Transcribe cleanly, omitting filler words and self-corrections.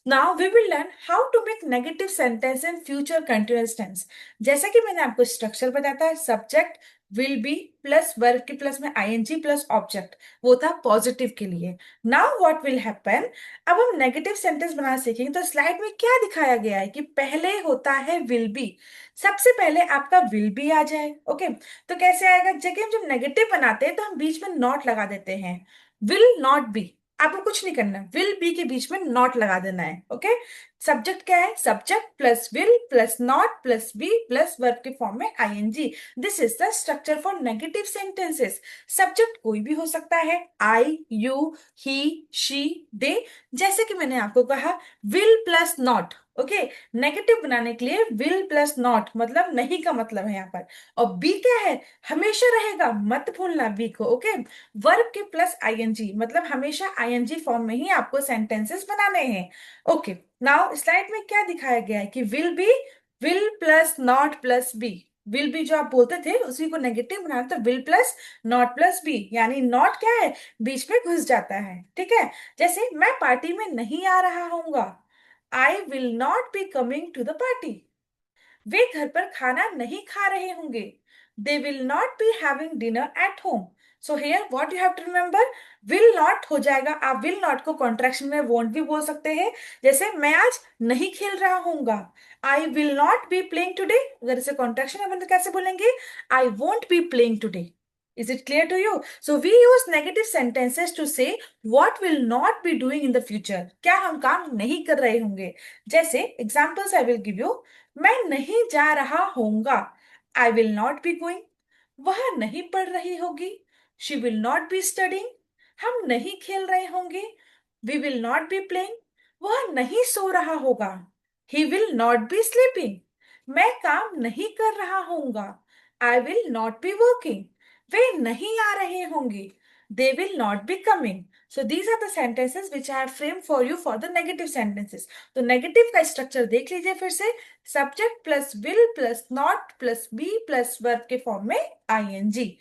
Now we will learn how to make negative sentence in future continuous tense. जैसा कि मैंने आपको structure बताया था, subject will be plus verb के प्लस में आईएनजी प्लस ऑब्जेक्ट, वो था पॉजिटिव के लिए। नाउ व्हाट विल हैपन, अब हम नेगेटिव सेंटेंस बनाना सीखेंगे। तो स्लाइड में क्या दिखाया गया है कि पहले होता है विल बी, सबसे पहले आपका विल बी आ जाए। ओके, तो कैसे आएगा, जगह हम जब नेगेटिव बनाते हैं तो हम बीच में नॉट लगा देते हैं। विल नॉट बी, आपको कुछ नहीं करना, विल बी के बीच में नॉट लगा देना है। ओके, सब्जेक्ट क्या है, subject plus will plus not plus be plus verb के फॉर्म में ING. This is the structure for negative sentences. Subject कोई भी हो सकता है, आई, यू, ही, शी, दे। जैसे कि मैंने आपको कहा, will plus not. Okay, negative बनाने के लिए विल प्लस नॉट मतलब नहीं का मतलब है यहाँ पर। और बी क्या है, हमेशा रहेगा, मत भूलना बी को। ओके, वर्ब के प्लस आईएनजी मतलब हमेशा आईएनजी फॉर्म में ही आपको सेंटेंसेस बनाने हैं। ओके, नाउ स्लाइड में क्या दिखाया गया है कि will be, will plus not plus be. Will be जो आप बोलते थे उसी को नेगेटिव बनाना, तो will plus not plus be, यानी नॉट क्या है, बीच में घुस जाता है। ठीक है, जैसे मैं पार्टी में नहीं आ रहा हूंगा, I will not be coming to the party. वे घर पर खाना नहीं खा रहे होंगे, they will not be having dinner at home. So here what you have to remember, will not हो जाएगा, आप विल नॉट को कॉन्ट्रैक्शन में वोंट भी बोल सकते हैं। जैसे मैं आज नहीं खेल रहा हूंगा, I will not be playing today, अगर इसे कॉन्ट्रैक्शन में बंद कैसे बोलेंगे, I won't be playing today. Is it clear to you? So we use negative sentences to say what will not be doing in the future. क्या हम काम नहीं कर रहे होंगे। जैसे examples I will give you, मैं नहीं जा रहा होऊंगा, I will not be going. वह नहीं पढ़ रही होगी, she will not be studying. हम नहीं खेल रहे होंगे, we will not be playing. वह नहीं सो रहा होगा, he will not be sleeping. मैं काम नहीं कर रहा होऊंगा, I will not be working. वे नहीं आ रहे होंगे, they will not be coming. So these are the sentences which I have framed for you for the negative sentences. तो नेगेटिव का स्ट्रक्चर देख लीजिए फिर से, subject plus will plus not plus be plus verb के form में ING.